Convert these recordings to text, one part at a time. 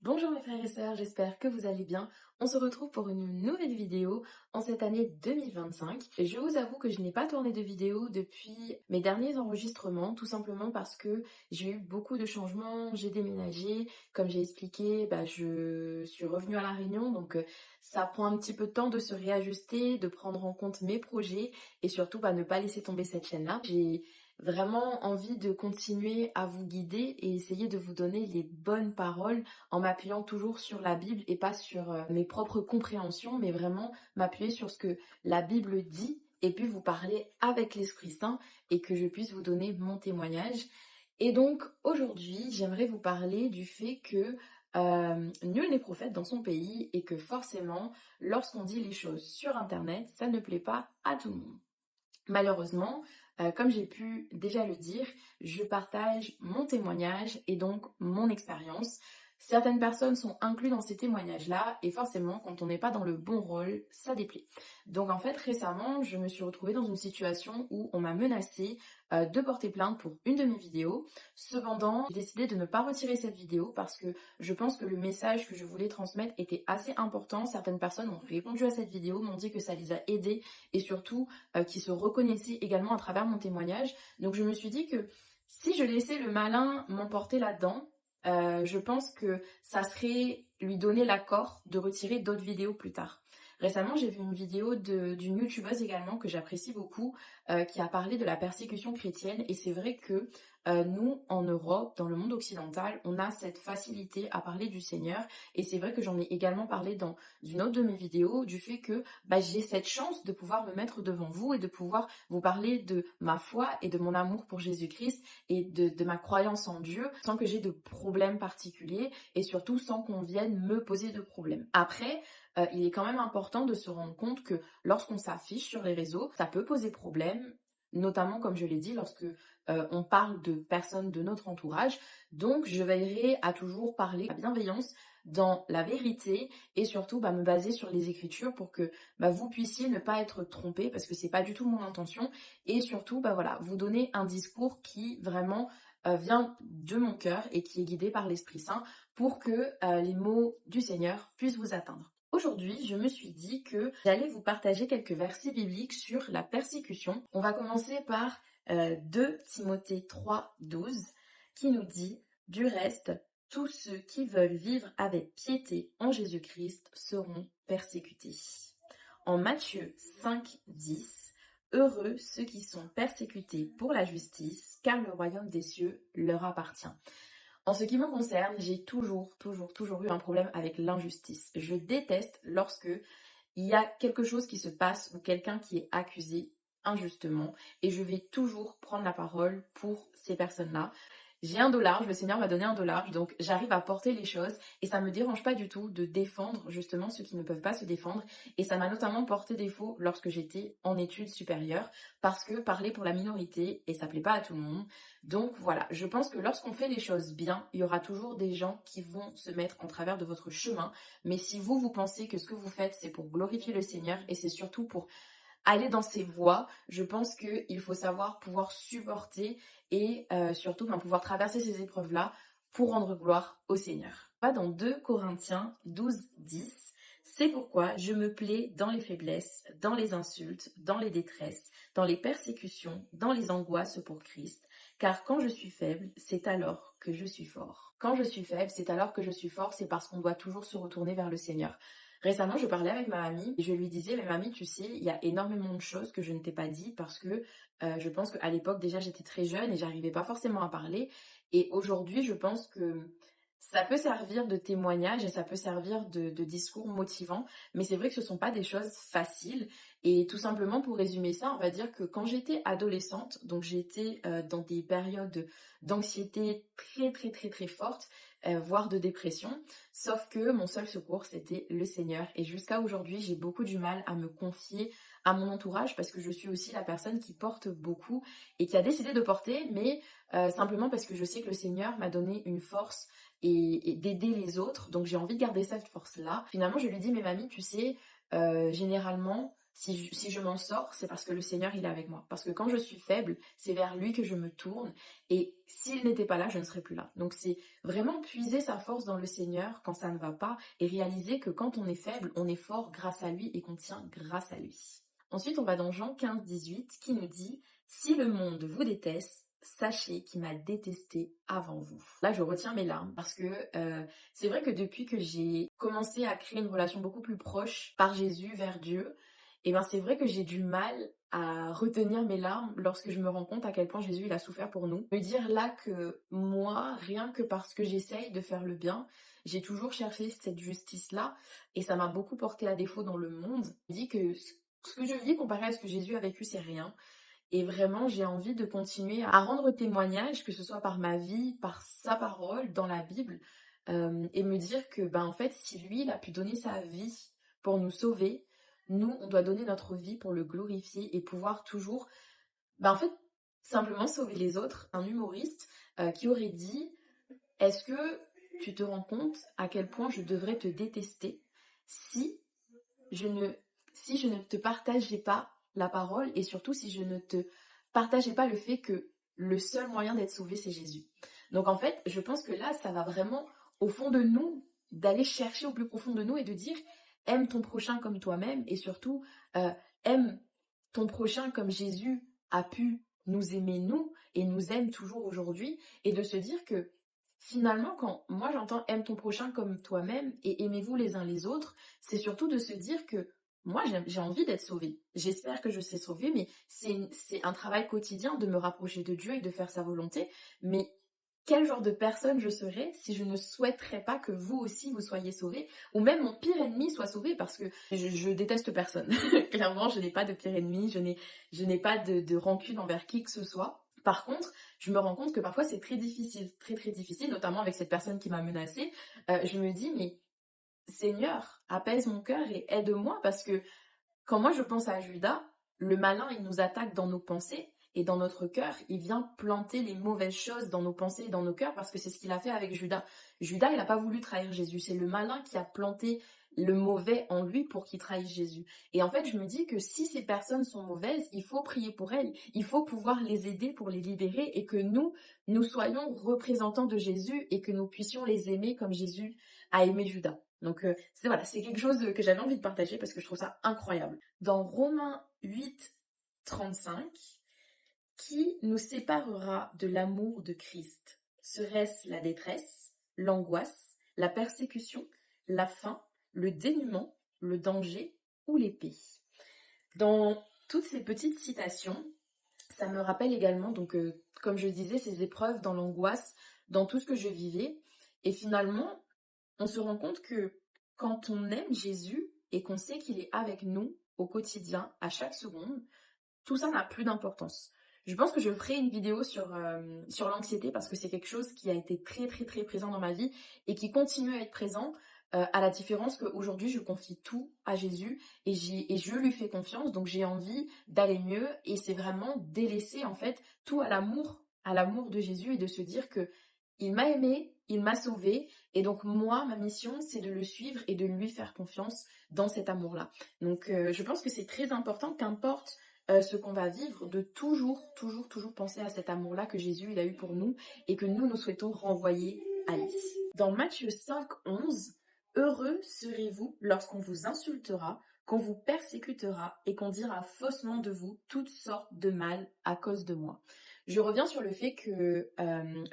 Bonjour mes frères et sœurs, j'espère que vous allez bien. On se retrouve pour une nouvelle vidéo en cette année 2025. Je vous avoue que je n'ai pas tourné de vidéo depuis mes derniers enregistrements, tout simplement parce que j'ai eu beaucoup de changements, j'ai déménagé, comme j'ai expliqué, je suis revenue à La Réunion, donc ça prend un petit peu de temps de se réajuster, de prendre en compte mes projets et surtout ne pas laisser tomber cette chaîne-là. J'ai vraiment envie de continuer à vous guider et essayer de vous donner les bonnes paroles en m'appuyant toujours sur la Bible et pas sur mes propres compréhensions, mais vraiment m'appuyer sur ce que la Bible dit et puis vous parler avec l'Esprit Saint et que je puisse vous donner mon témoignage. Et donc aujourd'hui, j'aimerais vous parler du fait que nul n'est prophète dans son pays et que forcément, lorsqu'on dit les choses sur Internet, ça ne plaît pas à tout le monde. Malheureusement, comme j'ai pu déjà le dire, je partage mon témoignage et donc mon expérience. Certaines personnes sont incluses dans ces témoignages-là et forcément, quand on n'est pas dans le bon rôle, ça déplaît. Donc en fait, récemment, je me suis retrouvée dans une situation où on m'a menacée de porter plainte pour une de mes vidéos. Cependant, j'ai décidé de ne pas retirer cette vidéo parce que je pense que le message que je voulais transmettre était assez important. Certaines personnes ont répondu à cette vidéo, m'ont dit que ça les a aidés et surtout qui se reconnaissaient également à travers mon témoignage. Donc je me suis dit que si je laissais le malin m'emporter là-dedans, je pense que ça serait lui donner l'accord de retirer d'autres vidéos plus tard. Récemment, j'ai vu une vidéo d'une youtubeuse également que j'apprécie beaucoup, qui a parlé de la persécution chrétienne. Et c'est vrai que nous, en Europe, dans le monde occidental, on a cette facilité à parler du Seigneur. Et c'est vrai que j'en ai également parlé dans une autre de mes vidéos, du fait que j'ai cette chance de pouvoir me mettre devant vous et de pouvoir vous parler de ma foi et de mon amour pour Jésus-Christ et de ma croyance en Dieu sans que j'ai de problèmes particuliers et surtout sans qu'on vienne me poser de problèmes. Après, il est quand même important de se rendre compte que lorsqu'on s'affiche sur les réseaux, ça peut poser problème, notamment comme je l'ai dit, lorsque on parle de personnes de notre entourage. Donc je veillerai à toujours parler de la bienveillance dans la vérité et surtout me baser sur les écritures pour que vous puissiez ne pas être trompé parce que c'est pas du tout mon intention et surtout voilà, vous donner un discours qui vraiment vient de mon cœur et qui est guidé par l'Esprit Saint pour que les mots du Seigneur puissent vous atteindre. Aujourd'hui, je me suis dit que j'allais vous partager quelques versets bibliques sur la persécution. On va commencer par 2 Timothée 3, 12 qui nous dit « Du reste, tous ceux qui veulent vivre avec piété en Jésus-Christ seront persécutés. » En Matthieu 5, 10, « Heureux ceux qui sont persécutés pour la justice, car le royaume des cieux leur appartient. » En ce qui me concerne, j'ai toujours eu un problème avec l'injustice. Je déteste lorsque il y a quelque chose qui se passe ou quelqu'un qui est accusé injustement et je vais toujours prendre la parole pour ces personnes-là. J'ai $1, le Seigneur m'a donné $1, donc j'arrive à porter les choses et ça me dérange pas du tout de défendre justement ceux qui ne peuvent pas se défendre. Et ça m'a notamment porté défaut lorsque j'étais en études supérieures parce que parler pour la minorité et ça plaît pas à tout le monde. Donc voilà, je pense que lorsqu'on fait les choses bien, il y aura toujours des gens qui vont se mettre en travers de votre chemin. Mais si vous pensez que ce que vous faites c'est pour glorifier le Seigneur et c'est surtout pour aller dans ses voies, je pense qu'il faut savoir pouvoir supporter et surtout pouvoir traverser ces épreuves-là pour rendre gloire au Seigneur. On va dans 2 Corinthiens 12, 10. C'est pourquoi je me plais dans les faiblesses, dans les insultes, dans les détresses, dans les persécutions, dans les angoisses pour Christ. Car quand je suis faible, c'est alors que je suis fort. Quand je suis faible, c'est alors que je suis fort, c'est parce qu'on doit toujours se retourner vers le Seigneur. Récemment, je parlais avec ma mamie et je lui disais, mais mamie, tu sais, il y a énormément de choses que je ne t'ai pas dit parce que je pense qu'à l'époque, déjà, j'étais très jeune et j'arrivais pas forcément à parler. Et aujourd'hui, je pense que ça peut servir de témoignage et ça peut servir de discours motivant, mais c'est vrai que ce sont pas des choses faciles. Et tout simplement, pour résumer ça, on va dire que quand j'étais adolescente, donc j'étais dans des périodes d'anxiété très fortes, voire de dépression. Sauf que mon seul secours, c'était le Seigneur. Et jusqu'à aujourd'hui, j'ai beaucoup du mal à me confier à mon entourage parce que je suis aussi la personne qui porte beaucoup et qui a décidé de porter, mais simplement parce que je sais que le Seigneur m'a donné une force et d'aider les autres. Donc j'ai envie de garder cette force-là. Finalement, je lui dis, mais mamie, tu sais, généralement, si je m'en sors, c'est parce que le Seigneur, il est avec moi. Parce que quand je suis faible, c'est vers lui que je me tourne. Et s'il n'était pas là, je ne serais plus là. Donc c'est vraiment puiser sa force dans le Seigneur quand ça ne va pas et réaliser que quand on est faible, on est fort grâce à lui et qu'on tient grâce à lui. Ensuite, on va dans Jean 15, 18 qui nous dit « Si le monde vous déteste, sachez qu'il m'a détesté avant vous. » Là, je retiens mes larmes parce que c'est vrai que depuis que j'ai commencé à créer une relation beaucoup plus proche par Jésus vers Dieu, et ben c'est vrai que j'ai du mal à retenir mes larmes lorsque je me rends compte à quel point Jésus il a souffert pour nous. Me dire là que moi, rien que parce que j'essaye de faire le bien, j'ai toujours cherché cette justice-là et ça m'a beaucoup porté à défaut dans le monde. Je dis que ce que je vis comparé à ce que Jésus a vécu, c'est rien. Et vraiment, j'ai envie de continuer à rendre témoignage, que ce soit par ma vie, par sa parole dans la Bible, et me dire que, ben, en fait, si lui, il a pu donner sa vie pour nous sauver, nous, on doit donner notre vie pour le glorifier et pouvoir toujours, ben, en fait, simplement sauver les autres. Un humoriste qui aurait dit, est-ce que tu te rends compte à quel point je devrais te détester si je ne, si je ne te partageais pas la parole et surtout si je ne te partageais pas le fait que le seul moyen d'être sauvé, c'est Jésus. Donc en fait, je pense que là, ça va vraiment au fond de nous, d'aller chercher au plus profond de nous et de dire aime ton prochain comme toi-même et surtout euh, aime ton prochain comme Jésus a pu nous aimer nous et nous aime toujours aujourd'hui et de se dire que finalement, quand moi j'entends aime ton prochain comme toi-même et aimez-vous les uns les autres, c'est surtout de se dire que moi j'ai envie d'être sauvée. J'espère que je serai sauvée, mais c'est un travail quotidien de me rapprocher de Dieu et de faire sa volonté. Mais quel genre de personne je serais si je ne souhaiterais pas que vous aussi vous soyez sauvés, ou même mon pire ennemi soit sauvé, parce que je déteste personne. Clairement, je n'ai pas de pire ennemi, je n'ai pas de rancune envers qui que ce soit. Par contre, je me rends compte que parfois c'est très difficile, très très difficile, notamment avec cette personne qui m'a menacée. Je me dis, mais Seigneur, apaise mon cœur et aide-moi parce que quand moi je pense à Judas, le malin il nous attaque dans nos pensées et dans notre cœur, il vient planter les mauvaises choses dans nos pensées et dans nos cœurs parce que c'est ce qu'il a fait avec Judas. Judas, il n'a pas voulu trahir Jésus, c'est le malin qui a planté le mauvais en lui pour qu'il trahisse Jésus. Et en fait, je me dis que si ces personnes sont mauvaises, il faut prier pour elles, il faut pouvoir les aider pour les libérer et que nous soyons représentants de Jésus et que nous puissions les aimer comme Jésus a aimé Judas. Donc c'est quelque chose que j'avais envie de partager parce que je trouve ça incroyable. Dans Romains 8, 35, qui nous séparera de l'amour de Christ? Serait-ce la détresse, l'angoisse, la persécution, la faim, le dénuement, le danger ou l'épée? Dans toutes ces petites citations, ça me rappelle également, donc comme je disais, ces épreuves dans l'angoisse, dans tout ce que je vivais. Et finalement, on se rend compte que quand on aime Jésus et qu'on sait qu'il est avec nous au quotidien, à chaque seconde, tout ça n'a plus d'importance. Je pense que je ferai une vidéo sur l'anxiété parce que c'est quelque chose qui a été très très très présent dans ma vie et qui continue à être présent, à la différence qu'aujourd'hui je confie tout à Jésus et je lui fais confiance, donc j'ai envie d'aller mieux et c'est vraiment délaisser en fait tout à l'amour de Jésus et de se dire que il m'a aimé, il m'a sauvé et donc moi ma mission c'est de le suivre et de lui faire confiance dans cet amour-là. Donc je pense que c'est très important qu'importe ce qu'on va vivre, de toujours penser à cet amour-là que Jésus il a eu pour nous et que nous souhaitons renvoyer à lui. Dans Matthieu 5, 11, heureux serez-vous lorsqu'on vous insultera, qu'on vous persécutera et qu'on dira faussement de vous toutes sortes de mal à cause de moi. Je reviens sur le fait que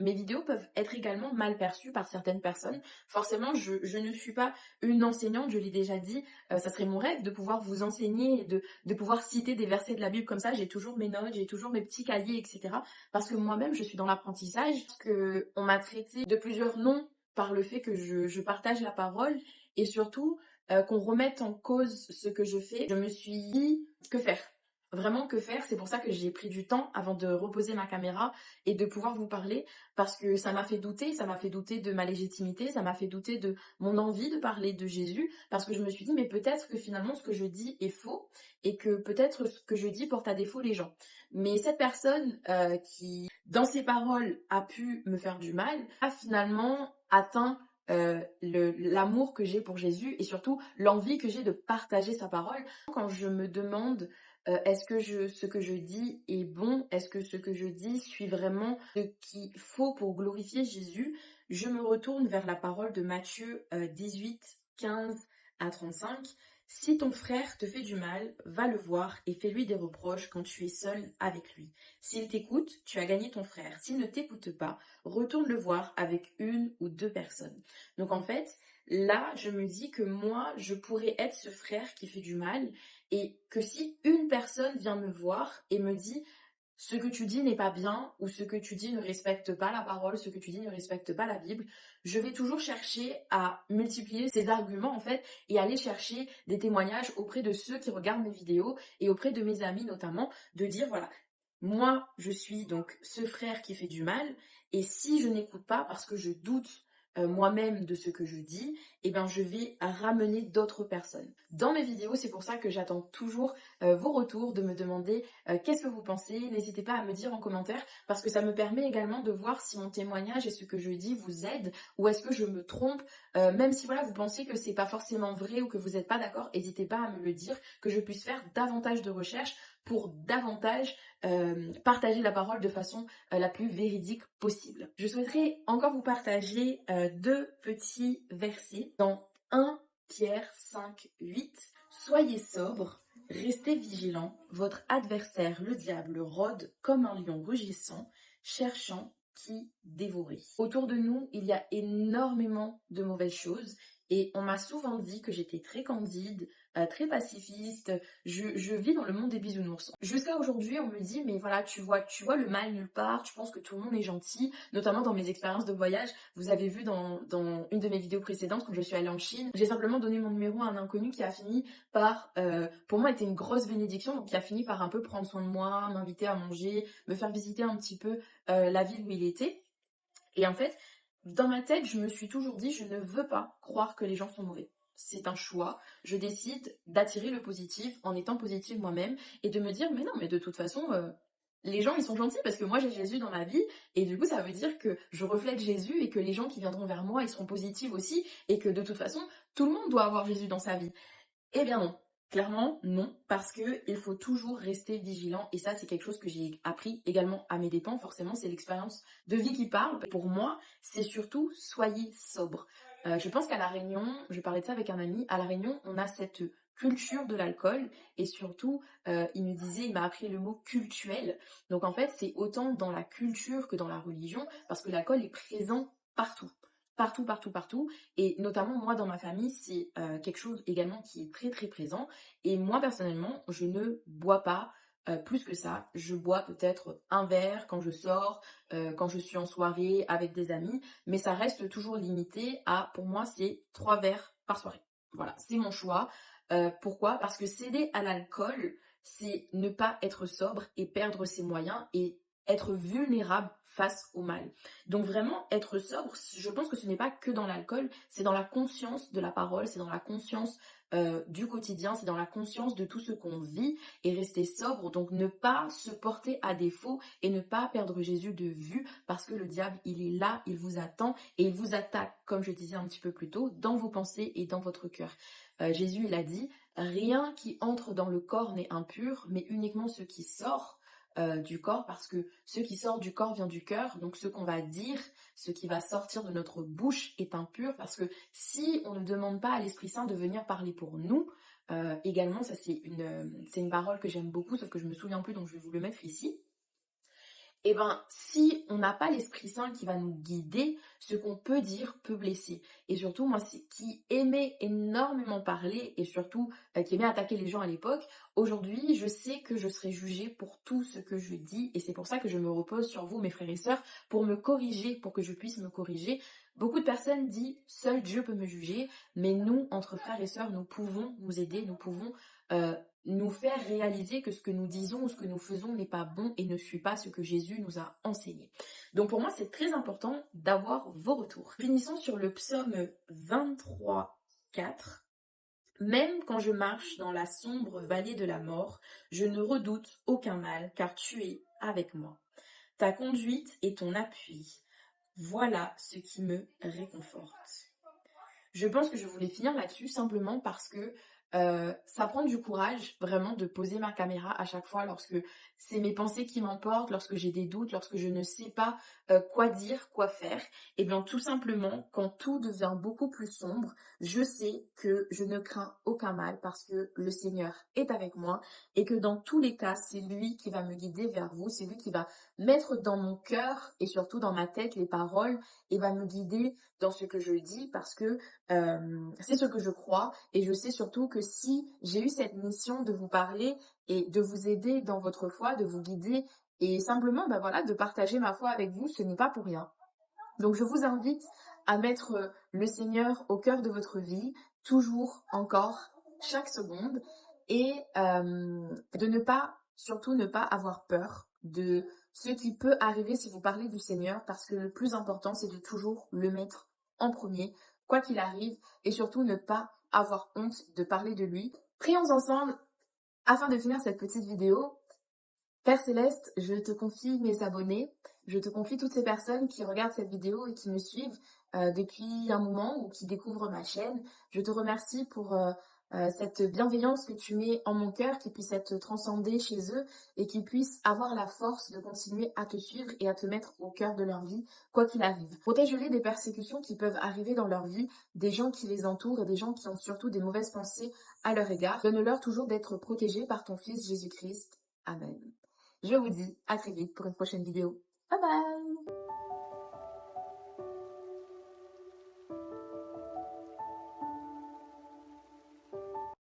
mes vidéos peuvent être également mal perçues par certaines personnes. Forcément, je ne suis pas une enseignante, je l'ai déjà dit. Ça serait mon rêve de pouvoir vous enseigner et de pouvoir citer des versets de la Bible comme ça. J'ai toujours mes notes, j'ai toujours mes petits cahiers, etc. Parce que moi-même, je suis dans l'apprentissage, que on m'a traité de plusieurs noms par le fait que je partage la parole et surtout qu'on remette en cause ce que je fais. Je me suis dit, que faire? Vraiment que faire, c'est pour ça que j'ai pris du temps avant de reposer ma caméra et de pouvoir vous parler parce que ça m'a fait douter de ma légitimité, ça m'a fait douter de mon envie de parler de Jésus parce que je me suis dit mais peut-être que finalement ce que je dis est faux et que peut-être ce que je dis porte à défaut les gens. Mais cette personne qui dans ses paroles a pu me faire du mal a finalement atteint l'amour que j'ai pour Jésus et surtout l'envie que j'ai de partager sa parole. Quand je me demande est-ce que ce que je dis est bon, est-ce que ce que je dis suit vraiment ce qu'il faut pour glorifier Jésus, je me retourne vers la parole de Matthieu 18, 15 à 35. Si ton frère te fait du mal, va le voir et fais-lui des reproches quand tu es seul avec lui. S'il t'écoute, tu as gagné ton frère. S'il ne t'écoute pas, retourne le voir avec une ou deux personnes. Donc en fait, là, je me dis que moi, je pourrais être ce frère qui fait du mal et que si une personne vient me voir et me dit ce que tu dis n'est pas bien ou ce que tu dis ne respecte pas la parole, ce que tu dis ne respecte pas la Bible, je vais toujours chercher à multiplier ces arguments en fait et aller chercher des témoignages auprès de ceux qui regardent mes vidéos et auprès de mes amis notamment, de dire voilà, moi je suis donc ce frère qui fait du mal et si je n'écoute pas parce que je doute moi-même de ce que je dis, eh ben je vais ramener d'autres personnes. Dans mes vidéos, c'est pour ça que j'attends toujours vos retours, de me demander qu'est-ce que vous pensez. N'hésitez pas à me dire en commentaire parce que ça me permet également de voir si mon témoignage et ce que je dis vous aide ou est-ce que je me trompe. Même si voilà, vous pensez que c'est pas forcément vrai ou que vous n'êtes pas d'accord, n'hésitez pas à me le dire, que je puisse faire davantage de recherches pour davantage partager la parole de façon la plus véridique possible. Je souhaiterais encore vous partager deux petits versets dans 1 Pierre 5, 8. Soyez sobres, restez vigilants, votre adversaire le diable rôde comme un lion rugissant, cherchant qui dévorer. Autour de nous, il y a énormément de mauvaises choses et on m'a souvent dit que j'étais très candide, très pacifiste, je vis dans le monde des bisounours. Jusqu'à aujourd'hui, on me dit, mais voilà, tu vois le mal nulle part, tu penses que tout le monde est gentil, notamment dans mes expériences de voyage. Vous avez vu dans une de mes vidéos précédentes, quand je suis allée en Chine, j'ai simplement donné mon numéro à un inconnu qui a fini par, pour moi, était une grosse bénédiction, donc qui a fini par un peu prendre soin de moi, m'inviter à manger, me faire visiter un petit peu la ville où il était. Et en fait, dans ma tête, je me suis toujours dit, je ne veux pas croire que les gens sont mauvais. C'est un choix. Je décide d'attirer le positif en étant positive moi-même et de me dire, mais non, mais de toute façon, les gens, ils sont gentils parce que moi, j'ai Jésus dans ma vie et du coup, ça veut dire que je reflète Jésus et que les gens qui viendront vers moi, ils seront positifs aussi et que de toute façon, tout le monde doit avoir Jésus dans sa vie. Eh bien non. Clairement, non, parce que il faut toujours rester vigilant et ça, c'est quelque chose que j'ai appris également à mes dépens. Forcément, c'est l'expérience de vie qui parle. Pour moi, c'est surtout soyez sobre. Je pense qu'à La Réunion, je parlais de ça avec un ami, à La Réunion, on a cette culture de l'alcool et surtout, il m'a appris le mot cultuel. Donc en fait, c'est autant dans la culture que dans la religion parce que l'alcool est présent partout. Partout, partout, partout. Et notamment, moi, dans ma famille, c'est quelque chose également qui est très, très présent. Et moi, personnellement, je ne bois pas plus que ça. Je bois peut-être un verre quand je sors, quand je suis en soirée avec des amis. Mais ça reste toujours limité à, pour moi, c'est 3 verres par soirée. Voilà, c'est mon choix. Pourquoi? Parce que céder à l'alcool, c'est ne pas être sobre et perdre ses moyens et être vulnérable face au mal. Donc vraiment, être sobre, je pense que ce n'est pas que dans l'alcool, c'est dans la conscience de la parole, c'est dans la conscience du quotidien, c'est dans la conscience de tout ce qu'on vit et rester sobre, donc ne pas se porter à défaut et ne pas perdre Jésus de vue parce que le diable, il est là, il vous attend et il vous attaque, comme je disais un petit peu plus tôt, dans vos pensées et dans votre cœur. Jésus, il a dit, rien qui entre dans le corps n'est impur, mais uniquement ce qui sort du corps, parce que ce qui sort du corps vient du cœur, donc ce qu'on va dire, ce qui va sortir de notre bouche est impur, parce que si on ne demande pas à l'Esprit Saint de venir parler pour nous, également, ça c'est une parole que j'aime beaucoup, sauf que je me souviens plus, donc je vais vous le mettre ici. Eh ben, si on n'a pas l'Esprit Saint qui va nous guider, ce qu'on peut dire peut blesser. Et surtout, moi, c'est qui aimait énormément parler et surtout qui aimait attaquer les gens à l'époque, aujourd'hui, je sais que je serai jugée pour tout ce que je dis et c'est pour ça que je me repose sur vous, mes frères et sœurs, pour me corriger, pour que je puisse me corriger. Beaucoup de personnes disent, seul Dieu peut me juger, mais nous, entre frères et sœurs, nous pouvons nous aider, nous pouvons nous faire réaliser que ce que nous disons ou ce que nous faisons n'est pas bon et ne suit pas ce que Jésus nous a enseigné. Donc pour moi, c'est très important d'avoir vos retours. Finissons sur le psaume 23, 4. Même quand je marche dans la sombre vallée de la mort, je ne redoute aucun mal, car tu es avec moi. Ta conduite et ton appui, voilà ce qui me réconforte. Je pense que je voulais finir là-dessus simplement parce que ça prend du courage vraiment de poser ma caméra à chaque fois lorsque c'est mes pensées qui m'emportent, lorsque j'ai des doutes, lorsque je ne sais pas quoi dire, quoi faire. Et bien tout simplement, quand tout devient beaucoup plus sombre, je sais que je ne crains aucun mal parce que le Seigneur est avec moi et que dans tous les cas, c'est lui qui va me guider vers vous, c'est lui qui va mettre dans mon cœur et surtout dans ma tête les paroles et va me guider dans ce que je dis parce que c'est ce que je crois et je sais surtout que si j'ai eu cette mission de vous parler et de vous aider dans votre foi, de vous guider et simplement voilà, de partager ma foi avec vous, ce n'est pas pour rien. Donc je vous invite à mettre le Seigneur au cœur de votre vie, toujours, encore, chaque seconde, et de ne pas, surtout ne pas avoir peur de ce qui peut arriver si vous parlez du Seigneur, parce que le plus important, c'est de toujours le mettre en premier, quoi qu'il arrive, et surtout ne pas avoir honte de parler de lui. Prions ensemble afin de finir cette petite vidéo. Père Céleste, je te confie mes abonnés, je te confie toutes ces personnes qui regardent cette vidéo et qui me suivent depuis un moment ou qui découvrent ma chaîne. Je te remercie pour cette bienveillance que tu mets en mon cœur, qui puisse être transcendée chez eux et qui puissent avoir la force de continuer à te suivre et à te mettre au cœur de leur vie, quoi qu'il arrive. Protège-les des persécutions qui peuvent arriver dans leur vie, des gens qui les entourent et des gens qui ont surtout des mauvaises pensées à leur égard. Donne-leur toujours d'être protégés par ton Fils Jésus-Christ. Amen. Je vous dis à très vite pour une prochaine vidéo. Bye bye!